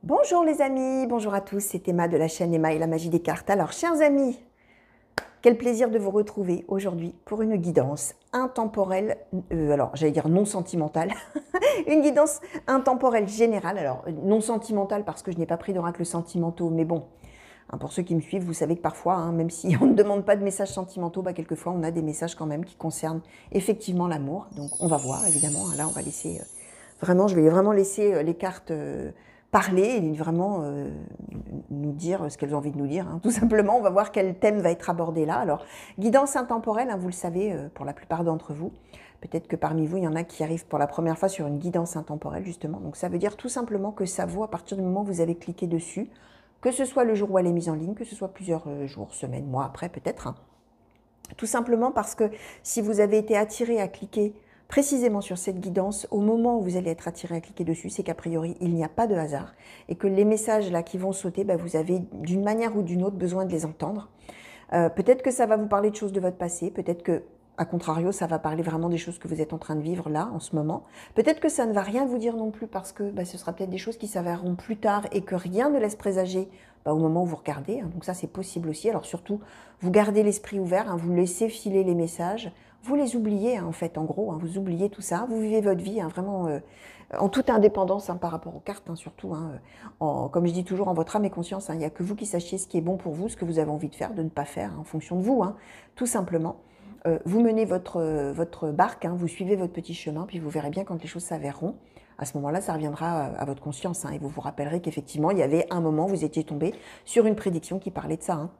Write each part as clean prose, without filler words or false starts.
Bonjour les amis, bonjour à tous, c'est Emma de la chaîne Emma et la magie des cartes. Alors chers amis, quel plaisir de vous retrouver aujourd'hui pour une guidance intemporelle, alors j'allais dire non sentimentale, une guidance intemporelle générale, alors non sentimentale parce que je n'ai pas pris d'oracle sentimentaux, mais bon, hein, pour ceux qui me suivent, vous savez que parfois, hein, même si on ne demande pas de messages sentimentaux, quelquefois on a des messages quand même qui concernent effectivement l'amour, donc on va voir évidemment, là on va laisser... Vraiment, je vais vraiment laisser les cartes parler et vraiment nous dire ce qu'elles ont envie de nous dire. Hein. Tout simplement, on va voir quel thème va être abordé là. Alors, guidance intemporelle, hein, vous le savez pour la plupart d'entre vous. Peut-être que parmi vous, il y en a qui arrivent pour la première fois sur une guidance intemporelle, justement. Donc, ça veut dire tout simplement que ça vaut à partir du moment où vous avez cliqué dessus, que ce soit le jour où elle est mise en ligne, que ce soit plusieurs jours, semaines, mois après peut-être. Hein. Tout simplement parce que si vous avez été attiré à cliquer précisément sur cette guidance, au moment où vous allez être attiré à cliquer dessus, c'est qu'a priori, il n'y a pas de hasard et que les messages là qui vont sauter, vous avez d'une manière ou d'une autre besoin de les entendre. Peut-être que ça va vous parler de choses de votre passé, peut-être que, à contrario, ça va parler vraiment des choses que vous êtes en train de vivre là, en ce moment. Peut-être que ça ne va rien vous dire non plus parce que ce sera peut-être des choses qui s'avéreront plus tard et que rien ne laisse présager au moment où vous regardez. Hein. Donc ça, c'est possible aussi. Alors surtout, vous gardez l'esprit ouvert, hein, vous laissez filer les messages, vous les oubliez en fait, en gros, hein, vous oubliez tout ça, vous vivez votre vie vraiment en toute indépendance par rapport aux cartes, surtout, comme je dis toujours, en votre âme et conscience. Il n'y a que vous qui sachiez ce qui est bon pour vous, ce que vous avez envie de faire, de ne pas faire, en fonction de vous, tout simplement. Vous menez votre barque, vous suivez votre petit chemin, puis vous verrez bien quand les choses s'avéreront. À ce moment-là, ça reviendra à votre conscience, et vous vous rappellerez qu'effectivement, il y avait un moment où vous étiez tombé sur une prédiction qui parlait de ça.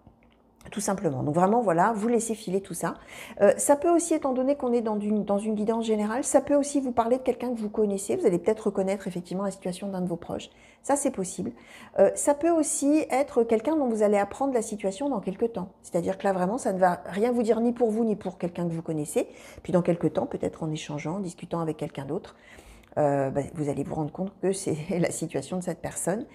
Tout simplement. Donc vraiment, voilà, vous laissez filer tout ça. Ça peut aussi, étant donné qu'on est dans une guidance générale, ça peut aussi vous parler de quelqu'un que vous connaissez. Vous allez peut-être reconnaître effectivement la situation d'un de vos proches. Ça, c'est possible. Ça peut aussi être quelqu'un dont vous allez apprendre la situation dans quelques temps. C'est-à-dire que là, vraiment, ça ne va rien vous dire ni pour vous, ni pour quelqu'un que vous connaissez. Puis dans quelques temps, peut-être en échangeant, en discutant avec quelqu'un d'autre, vous allez vous rendre compte que c'est la situation de cette personne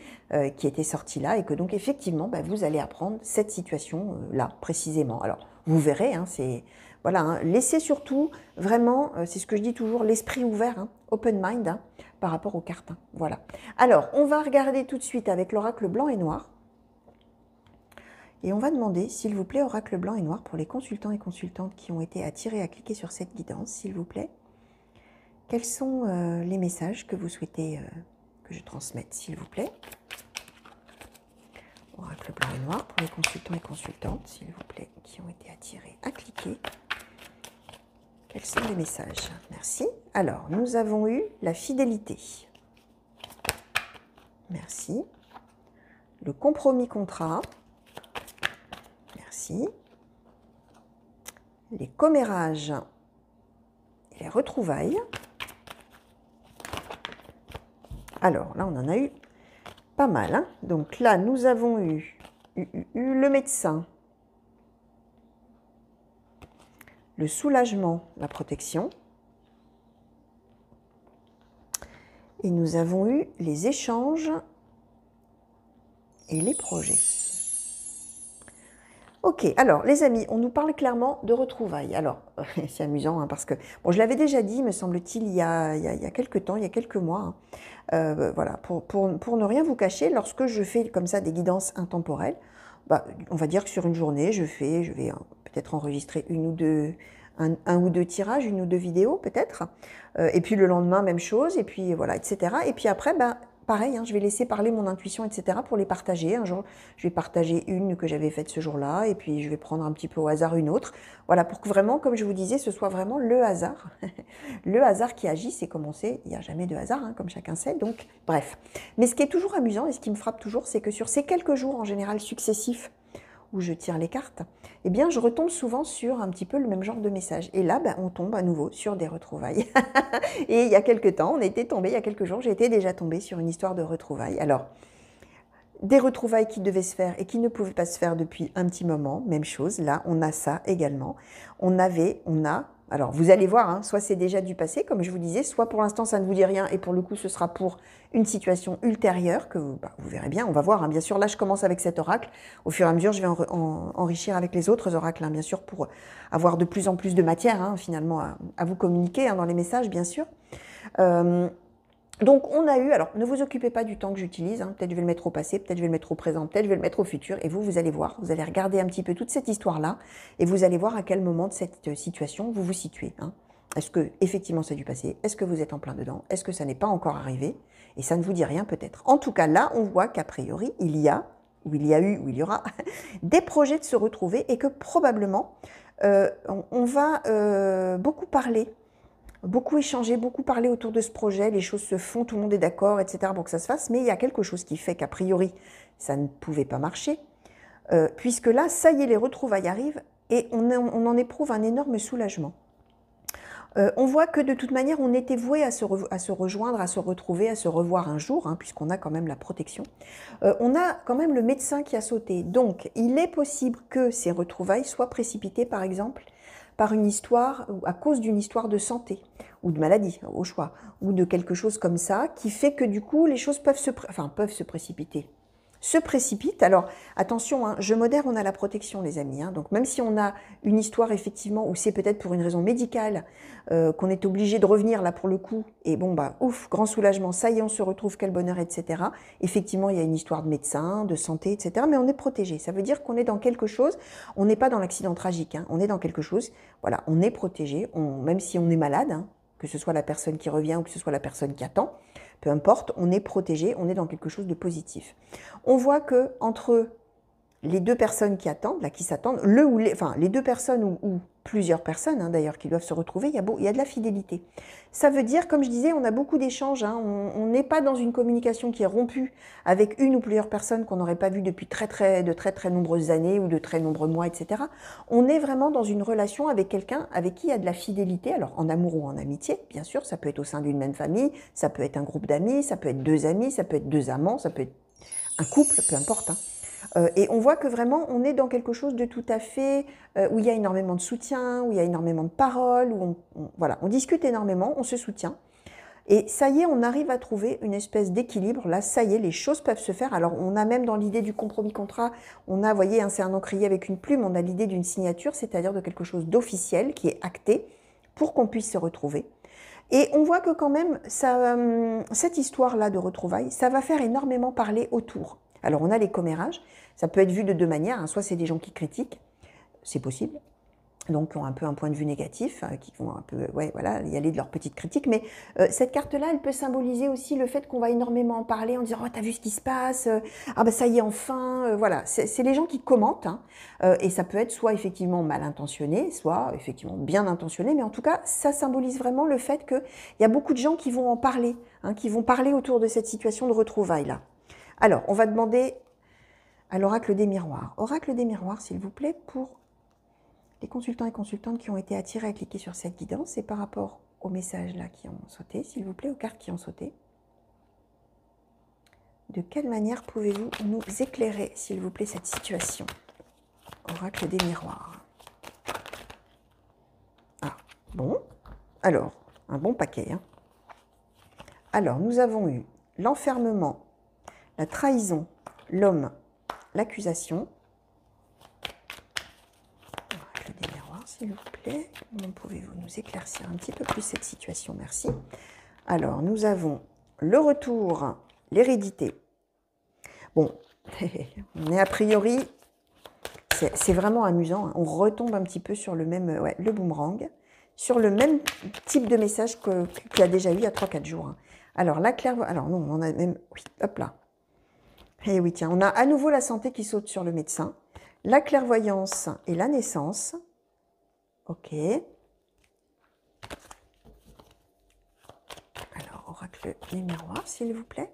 qui était sortie là et que donc effectivement vous allez apprendre cette situation là précisément. Alors vous verrez, c'est voilà, laissez surtout vraiment, c'est ce que je dis toujours, l'esprit ouvert, open mind par rapport aux cartes. Voilà. Alors on va regarder tout de suite avec l'oracle blanc et noir. Et on va demander, s'il vous plaît, oracle blanc et noir pour les consultants et consultantes qui ont été attirés à cliquer sur cette guidance, s'il vous plaît. Quels sont les messages que vous souhaitez que je transmette, s'il vous plaît? Oracle blanc et noir pour les consultants et consultantes, s'il vous plaît, qui ont été attirés à cliquer. Quels sont les messages? Merci. Alors, nous avons eu la fidélité. Merci. Le compromis-contrat. Merci. Les commérages et les retrouvailles. Alors, là, on en a eu pas mal. Donc là, nous avons eu le médecin, le soulagement, la protection. Et nous avons eu les échanges et les projets. Ok, alors les amis, on nous parle clairement de retrouvailles. Alors, c'est amusant parce que, bon, je l'avais déjà dit, me semble-t-il, il y a quelques temps, il y a quelques mois. Voilà, pour ne rien vous cacher, lorsque je fais comme ça des guidances intemporelles, on va dire que sur une journée, je vais peut-être enregistrer un ou deux tirages, une ou deux vidéos peut-être. Et puis le lendemain, même chose, et puis voilà, etc. Et puis après, pareil, je vais laisser parler mon intuition, etc. pour les partager. Un jour, je vais partager une que j'avais faite ce jour-là, et puis je vais prendre un petit peu au hasard une autre. Voilà, pour que vraiment, comme je vous disais, ce soit vraiment le hasard. Le hasard qui agit, c'est comme on sait, il n'y a jamais de hasard, comme chacun sait, donc bref. Mais ce qui est toujours amusant, et ce qui me frappe toujours, c'est que sur ces quelques jours, en général successifs, où je tire les cartes, eh bien, je retombe souvent sur un petit peu le même genre de message. Et là, on tombe à nouveau sur des retrouvailles. Et il y a quelques temps, on était tombé, il y a quelques jours, j'étais déjà tombée sur une histoire de retrouvailles. Alors, des retrouvailles qui devaient se faire et qui ne pouvaient pas se faire depuis un petit moment, même chose, là, on a ça également. On a, alors vous allez voir, soit c'est déjà du passé, comme je vous disais, soit pour l'instant ça ne vous dit rien et pour le coup ce sera pour une situation ultérieure que vous verrez bien, on va voir. Bien sûr, là je commence avec cet oracle, au fur et à mesure je vais enrichir avec les autres oracles, bien sûr, pour avoir de plus en plus de matière finalement à vous communiquer dans les messages, bien sûr. Donc, on a eu, alors ne vous occupez pas du temps que j'utilise, hein, peut-être je vais le mettre au passé, peut-être je vais le mettre au présent, peut-être je vais le mettre au futur, et vous allez voir, vous allez regarder un petit peu toute cette histoire-là, et vous allez voir à quel moment de cette situation vous vous situez. Hein. Est-ce que, effectivement, c'est du passé? Est-ce que vous êtes en plein dedans? Est-ce que ça n'est pas encore arrivé? Et ça ne vous dit rien peut-être. En tout cas, là, on voit qu'a priori, il y a, ou il y a eu, ou il y aura, des projets de se retrouver, et que probablement, on va beaucoup parler, beaucoup échanger, beaucoup parler autour de ce projet, les choses se font, tout le monde est d'accord, etc. pour que ça se fasse, mais il y a quelque chose qui fait qu'a priori, ça ne pouvait pas marcher, puisque là, ça y est, les retrouvailles arrivent, et on en éprouve un énorme soulagement. On voit que de toute manière, on était voué à se rejoindre, à se retrouver, à se revoir un jour, hein, puisqu'on a quand même la protection. On a quand même le médecin qui a sauté, donc il est possible que ces retrouvailles soient précipitées, par exemple, par une histoire, ou à cause d'une histoire de santé, ou de maladie, au choix, ou de quelque chose comme ça, qui fait que du coup, les choses peuvent se précipiter. Se précipitent. Alors, attention, hein, je modère, on a la protection, les amis. Hein, donc, même si on a une histoire, effectivement, où c'est peut-être pour une raison médicale, qu'on est obligé de revenir là pour le coup, et bon, bah, ouf, grand soulagement, ça y est, on se retrouve, quel bonheur, etc. Effectivement, il y a une histoire de médecin, de santé, etc. Mais on est protégé. Ça veut dire qu'on est dans quelque chose, on n'est pas dans l'accident tragique, hein, on est dans quelque chose, voilà, on est protégé, même si on est malade, hein, que ce soit la personne qui revient ou que ce soit la personne qui attend, peu importe, on est protégé, on est dans quelque chose de positif. On voit que entre les deux personnes qui attendent, là, qui s'attendent, les deux personnes ou plusieurs personnes, hein, d'ailleurs, qui doivent se retrouver, il y a de la fidélité. Ça veut dire, comme je disais, on a beaucoup d'échanges, hein, on n'est pas dans une communication qui est rompue avec une ou plusieurs personnes qu'on n'aurait pas vues depuis de très nombreuses années ou de très nombreux mois, etc. On est vraiment dans une relation avec quelqu'un avec qui il y a de la fidélité, alors en amour ou en amitié, bien sûr, ça peut être au sein d'une même famille, ça peut être un groupe d'amis, ça peut être deux amis, ça peut être deux amants, ça peut être un couple, peu importe, hein. Et on voit que vraiment, on est dans quelque chose de tout à fait, où il y a énormément de soutien, où il y a énormément de paroles, où voilà, on discute énormément, on se soutient. Et ça y est, on arrive à trouver une espèce d'équilibre. Là, ça y est, les choses peuvent se faire. Alors, on a même dans l'idée du compromis-contrat, on a, vous voyez, hein, c'est un encrier avec une plume, on a l'idée d'une signature, c'est-à-dire de quelque chose d'officiel qui est acté pour qu'on puisse se retrouver. Et on voit que quand même, cette histoire-là de retrouvailles, ça va faire énormément parler autour. Alors, on a les commérages, ça peut être vu de deux manières, hein. Soit c'est des gens qui critiquent, c'est possible, donc qui ont un peu un point de vue négatif, qui vont un peu, ouais, voilà, y aller de leur petite critique. Mais cette carte-là, elle peut symboliser aussi le fait qu'on va énormément en parler, en disant « Oh, t'as vu ce qui se passe Ah ben ça y est, enfin !» Voilà, c'est les gens qui commentent, hein, et ça peut être soit effectivement mal intentionné, soit effectivement bien intentionné, mais en tout cas, ça symbolise vraiment le fait qu'il y a beaucoup de gens qui vont en parler, hein, qui vont parler autour de cette situation de retrouvailles-là. Alors, on va demander à l'oracle des miroirs. Oracle des miroirs, s'il vous plaît, pour les consultants et consultantes qui ont été attirés à cliquer sur cette guidance, et par rapport aux messages là qui ont sauté, s'il vous plaît, aux cartes qui ont sauté. De quelle manière pouvez-vous nous éclairer, s'il vous plaît, cette situation? Oracle des miroirs. Ah, bon. Alors, un bon paquet. Hein. Alors, nous avons eu l'enfermement, la trahison, l'homme, l'accusation. Oracle des miroirs, s'il vous plaît. Comment pouvez-vous nous éclaircir un petit peu plus cette situation? Merci. Alors, nous avons le retour, l'hérédité. Bon, on est a priori, c'est vraiment amusant. Hein. On retombe un petit peu sur le même, ouais, le boomerang, sur le même type de message qu'il y a déjà eu il y a 3-4 jours. Hein. Alors, la clairvoyance, alors non, on a même, oui, hop là. Et oui, tiens, on a à nouveau la santé qui saute sur le médecin, la clairvoyance et la naissance. Ok. Alors, oracle des miroirs, s'il vous plaît.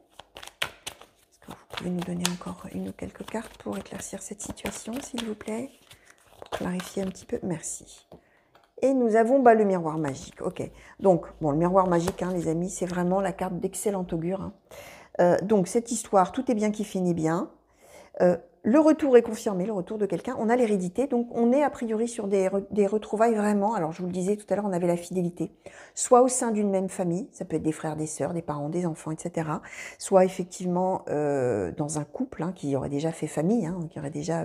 Est-ce que vous pouvez nous donner encore une ou quelques cartes pour éclaircir cette situation, s'il vous plaît? Pour clarifier un petit peu. Merci. Et nous avons le miroir magique. Ok. Donc, bon, le miroir magique, hein, les amis, c'est vraiment la carte d'excellent augure. Hein. Donc, cette histoire, tout est bien qui finit bien. Le retour est confirmé, le retour de quelqu'un. On a l'hérédité, donc on est a priori sur des retrouvailles vraiment. Alors, je vous le disais tout à l'heure, on avait la fidélité. Soit au sein d'une même famille, ça peut être des frères, des sœurs, des parents, des enfants, etc. Soit effectivement dans un couple hein, qui aurait déjà fait famille, hein, qui aurait déjà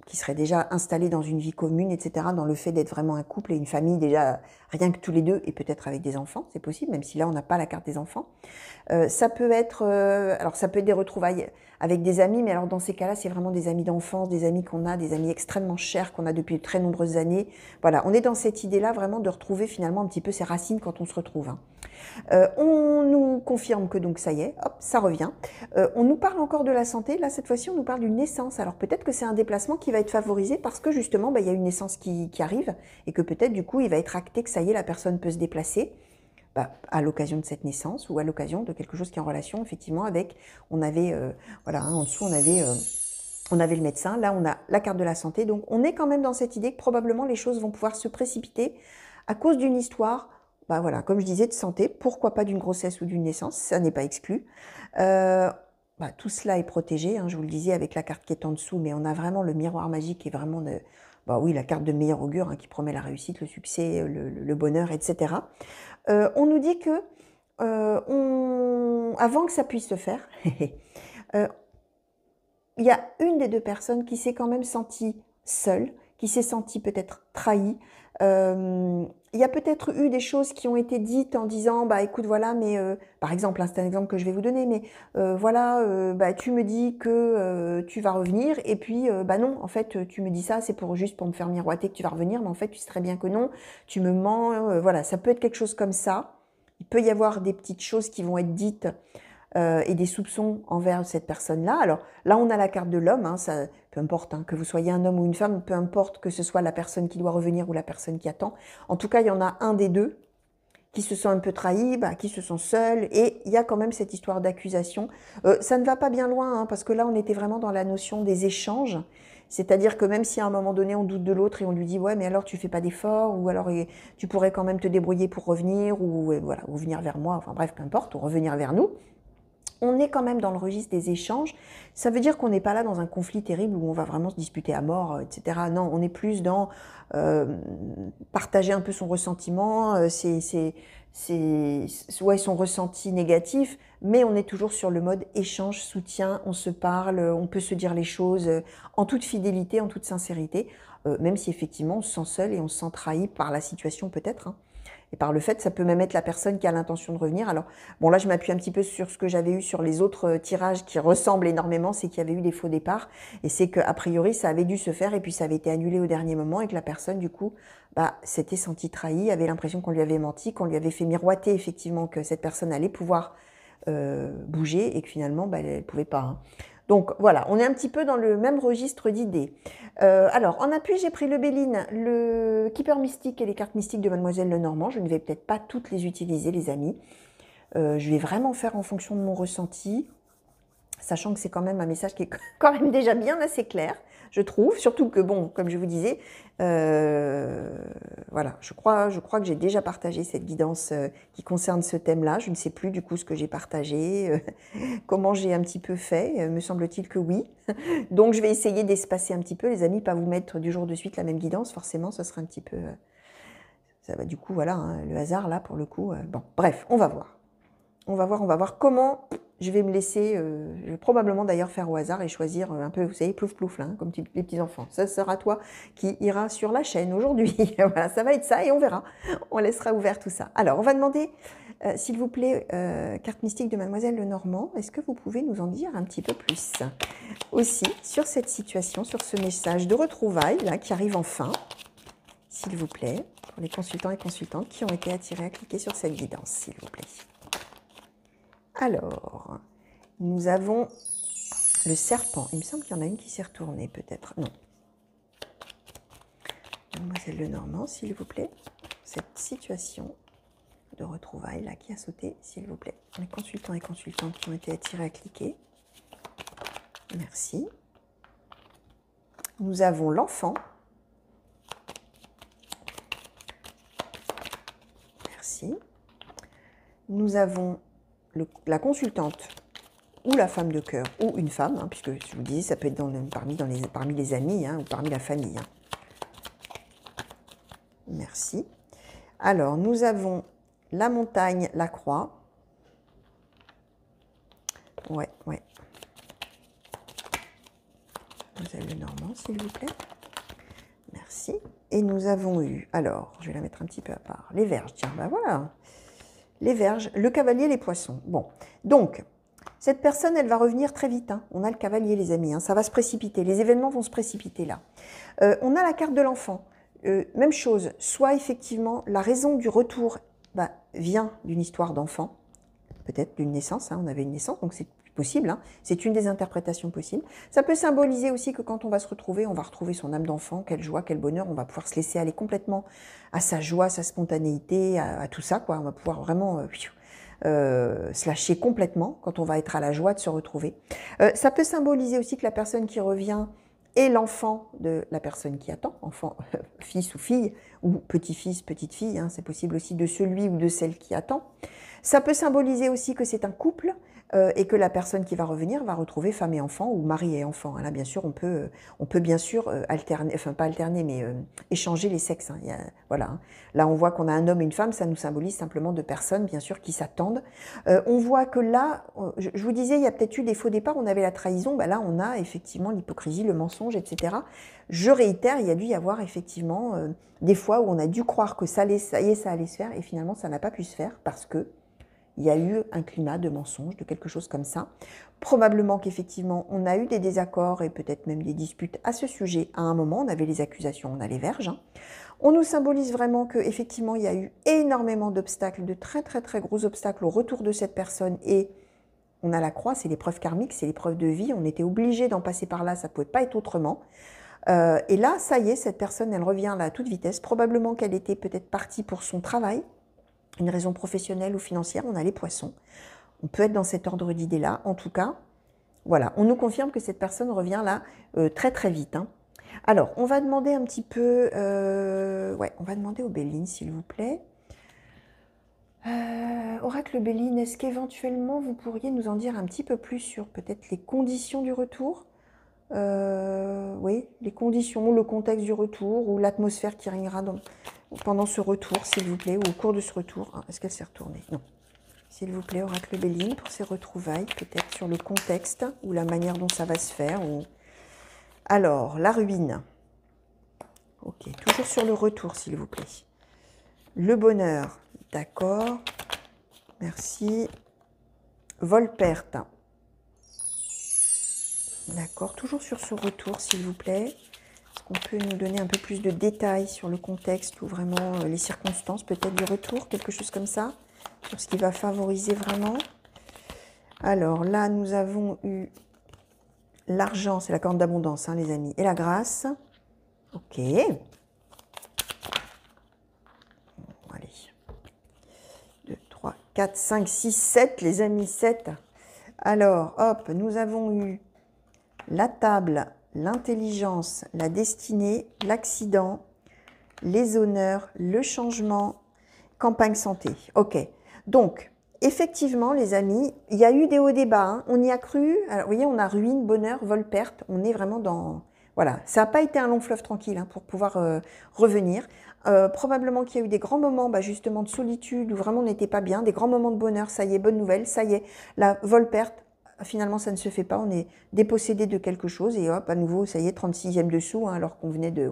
qui seraient déjà installés dans une vie commune, etc., dans le fait d'être vraiment un couple et une famille, déjà rien que tous les deux, et peut-être avec des enfants, c'est possible, même si là on n'a pas la carte des enfants. Ça peut être, alors ça peut être des retrouvailles avec des amis, mais alors dans ces cas-là, c'est vraiment des amis d'enfance, des amis qu'on a, des amis extrêmement chers qu'on a depuis de très nombreuses années. Voilà, on est dans cette idée-là vraiment de retrouver finalement un petit peu ses racines quand on se retrouve. Hein. On nous confirme que donc ça y est, hop, ça revient. On nous parle encore de la santé. Là, cette fois-ci, on nous parle d'une naissance. Alors peut-être que c'est un déplacement qui va être favorisé parce que justement, il y a une naissance qui arrive et que peut-être du coup, il va être acté que ça y est, la personne peut se déplacer. À l'occasion de cette naissance ou à l'occasion de quelque chose qui est en relation effectivement avec, on avait, voilà, hein, en dessous on avait le médecin, là on a la carte de la santé, donc on est quand même dans cette idée que probablement les choses vont pouvoir se précipiter à cause d'une histoire, voilà, comme je disais, de santé, pourquoi pas d'une grossesse ou d'une naissance, ça n'est pas exclu. Tout cela est protégé, hein, je vous le disais avec la carte qui est en dessous, mais on a vraiment le miroir magique qui est vraiment oui, la carte de meilleur augure hein, qui promet la réussite, le succès, le bonheur, etc. On nous dit que avant que ça puisse se faire, il y a une des deux personnes qui s'est quand même sentie seule, qui s'est sentie peut-être trahie. Il y a peut-être eu des choses qui ont été dites en disant, écoute, voilà, mais par exemple, hein, c'est un exemple que je vais vous donner, mais voilà, tu me dis que tu vas revenir, et puis non, en fait, tu me dis ça, c'est juste pour me faire miroiter que tu vas revenir, mais en fait, tu sais très bien que non, tu me mens, voilà, ça peut être quelque chose comme ça. Il peut y avoir des petites choses qui vont être dites et des soupçons envers cette personne-là. Alors là, on a la carte de l'homme, hein, ça, peu importe, hein, que vous soyez un homme ou une femme, peu importe que ce soit la personne qui doit revenir ou la personne qui attend. En tout cas, il y en a un des deux qui se sent un peu trahi, qui se sent seul, et il y a quand même cette histoire d'accusation. Ça ne va pas bien loin, hein, parce que là, on était vraiment dans la notion des échanges. C'est-à-dire que même si à un moment donné on doute de l'autre et on lui dit ouais mais alors tu fais pas d'efforts ou alors tu pourrais quand même te débrouiller pour revenir ou voilà ou venir vers moi, enfin bref peu importe, ou revenir vers nous. On est quand même dans le registre des échanges. Ça veut dire qu'on n'est pas là dans un conflit terrible où on va vraiment se disputer à mort, etc. Non, on est plus dans partager un peu son ressentiment, son ressenti négatif, mais on est toujours sur le mode échange, soutien, on se parle, on peut se dire les choses en toute fidélité, en toute sincérité, même si effectivement on se sent seul et on se sent trahi par la situation peut-être, hein. Et par le fait, ça peut même être la personne qui a l'intention de revenir. Alors, bon, là, je m'appuie un petit peu sur ce que j'avais eu sur les autres tirages qui ressemblent énormément, c'est qu'il y avait eu des faux départs. Et c'est qu'a priori, ça avait dû se faire et puis ça avait été annulé au dernier moment et que la personne, du coup, s'était sentie trahie, avait l'impression qu'on lui avait menti, qu'on lui avait fait miroiter effectivement que cette personne allait pouvoir bouger et que finalement, elle ne pouvait pas. Hein. Donc voilà, on est un petit peu dans le même registre d'idées. Alors, en appui, j'ai pris le Béline, le Keeper Mystique et les cartes mystiques de Mademoiselle Lenormand. Je ne vais peut-être pas toutes les utiliser, les amis. Je vais vraiment faire en fonction de mon ressenti, sachant que c'est quand même un message qui est quand même déjà bien assez clair, je trouve. Surtout que, bon, comme je vous disais, voilà, je crois que j'ai déjà partagé cette guidance qui concerne ce thème-là. Je ne sais plus du coup ce que j'ai partagé, comment j'ai un petit peu fait, me semble-t-il que oui. Donc je vais essayer d'espacer un petit peu, les amis, pas vous mettre du jour de suite la même guidance, forcément, ça sera un petit peu... ça va du coup, voilà, hein, le hasard là pour le coup. Bon, bref, on va voir. On va voir comment je vais me laisser, je vais probablement d'ailleurs faire au hasard et choisir un peu, vous savez, plouf plouf là, hein, comme les petits enfants. Ça sera toi qui ira sur la chaîne aujourd'hui. Voilà, ça va être ça et on verra. On laissera ouvert tout ça. Alors, on va demander, s'il vous plaît, carte mystique de Mademoiselle Lenormand, est-ce que vous pouvez nous en dire un petit peu plus aussi sur cette situation, sur ce message de retrouvailles là qui arrive enfin, s'il vous plaît, pour les consultants et consultantes qui ont été attirés à cliquer sur cette guidance, s'il vous plaît. Alors, nous avons le serpent. Il me semble qu'il y en a une qui s'est retournée, peut-être. Non. Mademoiselle Lenormand, s'il vous plaît. Cette situation de retrouvailles là qui a sauté, s'il vous plaît. Les consultants et consultantes qui ont été attirés à cliquer. Merci. Nous avons l'enfant. Merci. Nous avons la consultante ou la femme de cœur ou une femme, hein, puisque je vous dis, ça peut être parmi les amis hein, ou parmi la famille. Hein. Merci. Alors, nous avons la montagne, la croix. Ouais. Mademoiselle Lenormand, s'il vous plaît. Merci. Et nous avons eu, alors, je vais la mettre un petit peu à part, les Vierges, tiens, ben voilà, les Vierges, le Cavalier, les Poissons. Bon, donc, cette personne, elle va revenir très vite, hein. On a le Cavalier, les amis, hein. Ça va se précipiter, les événements vont se précipiter là. On a la carte de l'enfant, même chose, soit effectivement, la raison du retour vient d'une histoire d'enfant, peut-être d'une naissance, hein. On avait une naissance, donc c'est possible, hein. C'est une des interprétations possibles. Ça peut symboliser aussi que quand on va se retrouver, on va retrouver son âme d'enfant, quelle joie, quel bonheur, on va pouvoir se laisser aller complètement à sa joie, à sa spontanéité, à tout ça, quoi. On va pouvoir vraiment se lâcher complètement quand on va être à la joie de se retrouver. Ça peut symboliser aussi que la personne qui revient est l'enfant de la personne qui attend, enfant, fils ou fille, ou petit-fils, petite-fille, hein. C'est possible aussi de celui ou de celle qui attend. Ça peut symboliser aussi que c'est un couple et que la personne qui va revenir va retrouver femme et enfant ou mari et enfant. Là, bien sûr, on peut bien sûr alterner, enfin pas alterner, mais échanger les sexes. Hein. Voilà. Hein. Là, on voit qu'on a un homme et une femme, ça nous symbolise simplement deux personnes, bien sûr, qui s'attendent. On voit que là, je vous disais, il y a peut-être eu des faux départs, on avait la trahison, là, on a effectivement l'hypocrisie, le mensonge, etc. Je réitère, il y a dû y avoir effectivement des fois où on a dû croire que ça allait se faire, et finalement, ça n'a pas pu se faire parce que il y a eu un climat de mensonge, de quelque chose comme ça. Probablement qu'effectivement, on a eu des désaccords et peut-être même des disputes à ce sujet. À un moment, on avait les accusations, on a les Vierges. Hein. On nous symbolise vraiment qu'effectivement, il y a eu énormément d'obstacles, de très très très gros obstacles au retour de cette personne. Et on a la croix, c'est l'épreuve karmique, c'est l'épreuve de vie. On était obligé d'en passer par là, ça ne pouvait pas être autrement. Et là, ça y est, cette personne, elle revient là à toute vitesse. Probablement qu'elle était peut-être partie pour son travail, une raison professionnelle ou financière, on a les Poissons. On peut être dans cet ordre d'idées-là. En tout cas, voilà, on nous confirme que cette personne revient là très très vite. Hein. Alors, on va demander un petit peu... on va demander au Béline, s'il vous plaît. Oracle Béline, est-ce qu'éventuellement vous pourriez nous en dire un petit peu plus sur peut-être les conditions du retour? Oui, les conditions, le contexte du retour ou l'atmosphère qui régnera pendant ce retour, s'il vous plaît, ou au cours de ce retour. Ah, est-ce qu'elle s'est retournée? Non. S'il vous plaît, Oracle Béline, pour ces retrouvailles, peut-être sur le contexte ou la manière dont ça va se faire. Ou... Alors, la ruine. Ok, toujours sur le retour, s'il vous plaît. Le bonheur, d'accord. Merci. Vol-perte. D'accord, toujours sur ce retour, s'il vous plaît. Est-ce qu'on peut nous donner un peu plus de détails sur le contexte ou vraiment les circonstances peut-être du retour, quelque chose comme ça, sur ce qui va favoriser vraiment. Alors là, nous avons eu l'argent, c'est la corne d'abondance, hein, les amis, et la grâce. Ok. Bon, allez. 2, 3, 4, 5, 6, 7, les amis, 7. Alors, hop, nous avons eu la table, l'intelligence, la destinée, l'accident, les honneurs, le changement, campagne santé. Ok, donc effectivement les amis, il y a eu des hauts des bas, hein. On y a cru, alors, vous voyez on a ruine, bonheur, vol, perte, on est vraiment dans... Voilà, ça n'a pas été un long fleuve tranquille hein, pour pouvoir revenir. Probablement qu'il y a eu des grands moments justement de solitude où vraiment on n'était pas bien, des grands moments de bonheur, ça y est, bonne nouvelle, ça y est, la vol-perte, finalement, ça ne se fait pas. On est dépossédé de quelque chose et hop, à nouveau, ça y est, 36e dessous, hein, alors qu'on venait de...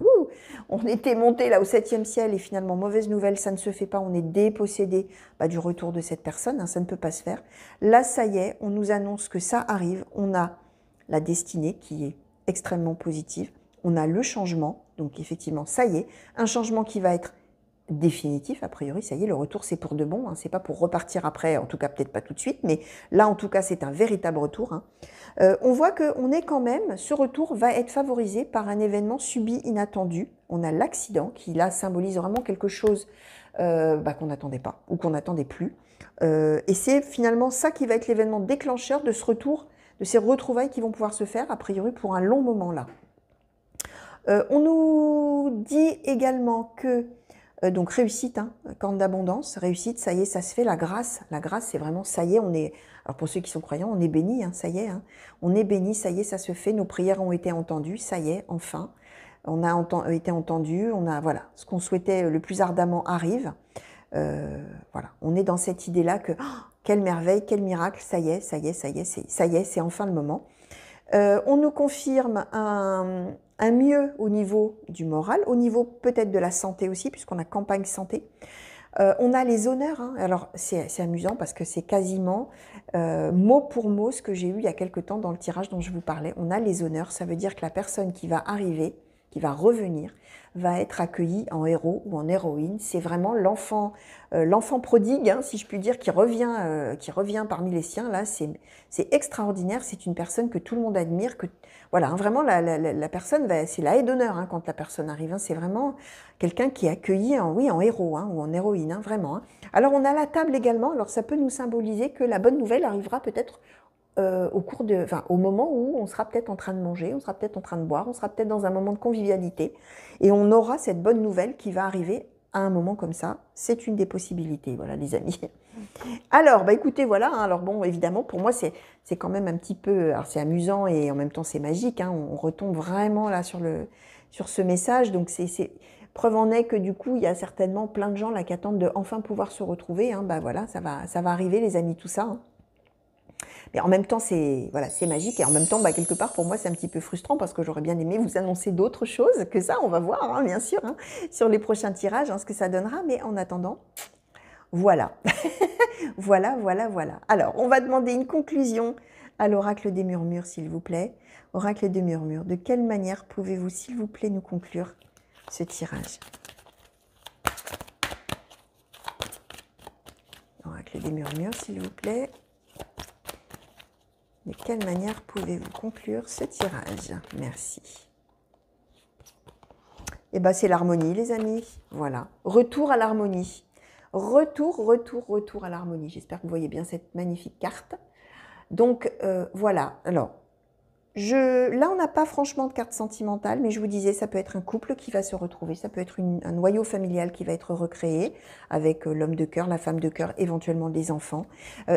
on était monté là au 7e ciel et finalement, mauvaise nouvelle, ça ne se fait pas. On est dépossédé du retour de cette personne. Hein, ça ne peut pas se faire. Là, ça y est, on nous annonce que ça arrive. On a la destinée qui est extrêmement positive. On a le changement. Donc, effectivement, ça y est, un changement qui va être définitif, a priori, ça y est, le retour c'est pour de bon, hein, c'est pas pour repartir après, en tout cas peut-être pas tout de suite, mais là en tout cas c'est un véritable retour. Hein. On voit qu'on est quand même, ce retour va être favorisé par un événement subi inattendu. On a l'accident qui là symbolise vraiment quelque chose qu'on n'attendait pas ou qu'on n'attendait plus. Et c'est finalement ça qui va être l'événement déclencheur de ce retour, de ces retrouvailles qui vont pouvoir se faire a priori pour un long moment là. On nous dit également que donc réussite, hein, corne d'abondance, réussite, ça y est, ça se fait, la grâce c'est vraiment, ça y est, on est, alors pour ceux qui sont croyants, on est béni, hein, ça y est, hein, on est béni, ça y est, ça se fait, nos prières ont été entendues, ça y est, enfin, on a été entendus, on a, voilà, ce qu'on souhaitait le plus ardemment arrive, voilà, on est dans cette idée-là que, oh, quelle merveille, quel miracle, ça y est, c'est enfin le moment. On nous confirme un mieux au niveau du moral, au niveau peut-être de la santé aussi, puisqu'on a campagne santé. On a les honneurs, hein. Alors c'est amusant parce que c'est quasiment mot pour mot ce que j'ai eu il y a quelque temps dans le tirage dont je vous parlais. On a les honneurs, ça veut dire que la personne qui va arriver, qui va revenir, va être accueillie en héros ou en héroïne. C'est vraiment l'enfant prodigue, hein, si je puis dire, qui revient parmi les siens. Là, c'est extraordinaire. C'est une personne que tout le monde admire. Voilà, hein, vraiment, la personne, c'est la haie d'honneur hein, quand la personne arrive. Hein, c'est vraiment quelqu'un qui est accueilli en héros hein, ou en héroïne, hein, vraiment. Hein. Alors, on a la table également. Alors, ça peut nous symboliser que la bonne nouvelle arrivera peut-être au moment où on sera peut-être en train de manger, on sera peut-être en train de boire, on sera peut-être dans un moment de convivialité, et on aura cette bonne nouvelle qui va arriver à un moment comme ça. C'est une des possibilités, voilà les amis. Alors, bah écoutez, voilà, hein, alors bon, évidemment, pour moi, c'est quand même un petit peu, alors c'est amusant et en même temps c'est magique, hein, on retombe vraiment là sur ce message, donc preuve en est que du coup, il y a certainement plein de gens là qui attendent de enfin pouvoir se retrouver, hein, bah voilà, ça va arriver les amis, tout ça, hein. Mais en même temps, c'est voilà, c'est magique. Et en même temps, bah, quelque part, pour moi, c'est un petit peu frustrant parce que j'aurais bien aimé vous annoncer d'autres choses que ça. On va voir, hein, bien sûr, hein, sur les prochains tirages, hein, ce que ça donnera. Mais en attendant, voilà. Voilà, voilà, voilà. Alors, on va demander une conclusion à l'oracle des murmures, s'il vous plaît. Oracle des murmures, de quelle manière pouvez-vous, s'il vous plaît, nous conclure ce tirage? Oracle des murmures, s'il vous plaît. De quelle manière pouvez-vous conclure ce tirage? Merci. Eh bien, c'est l'harmonie, les amis. Voilà. Retour à l'harmonie. Retour à l'harmonie. J'espère que vous voyez bien cette magnifique carte. Donc, voilà. Alors, là, on n'a pas franchement de carte sentimentale, mais je vous disais, ça peut être un couple qui va se retrouver, ça peut être un noyau familial qui va être recréé avec l'homme de cœur, la femme de cœur, éventuellement des enfants.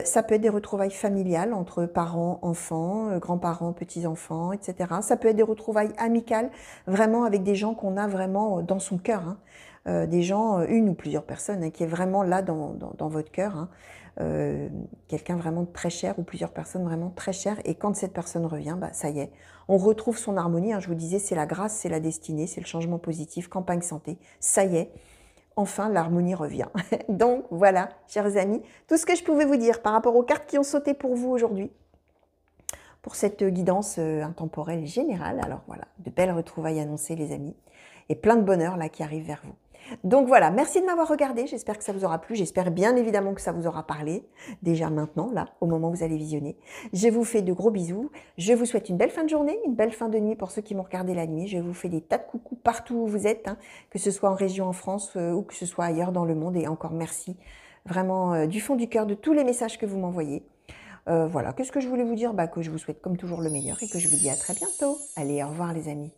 Ça peut être des retrouvailles familiales entre parents, enfants, grands-parents, petits-enfants, etc. Ça peut être des retrouvailles amicales, vraiment avec des gens qu'on a vraiment dans son cœur, hein. Des gens, une ou plusieurs personnes, hein, qui est vraiment là dans votre cœur, hein. Quelqu'un vraiment de très cher ou plusieurs personnes vraiment très chères, et quand cette personne revient, bah, ça y est, on retrouve son harmonie, hein, je vous disais, c'est la grâce, c'est la destinée, c'est le changement positif, campagne santé, ça y est, enfin l'harmonie revient. Donc voilà, chers amis, tout ce que je pouvais vous dire par rapport aux cartes qui ont sauté pour vous aujourd'hui, pour cette guidance intemporelle générale. Alors voilà, de belles retrouvailles annoncées les amis, et plein de bonheur là qui arrive vers vous. Donc voilà, merci de m'avoir regardé, j'espère que ça vous aura plu, j'espère bien évidemment que ça vous aura parlé, déjà maintenant, là, au moment où vous allez visionner. Je vous fais de gros bisous, je vous souhaite une belle fin de journée, une belle fin de nuit pour ceux qui m'ont regardé la nuit, je vous fais des tas de coucous partout où vous êtes, hein, que ce soit en région en France ou que ce soit ailleurs dans le monde, et encore merci vraiment du fond du cœur de tous les messages que vous m'envoyez. Voilà, qu'est-ce que je voulais vous dire? Bah, que je vous souhaite comme toujours le meilleur et que je vous dis à très bientôt. Allez, au revoir les amis.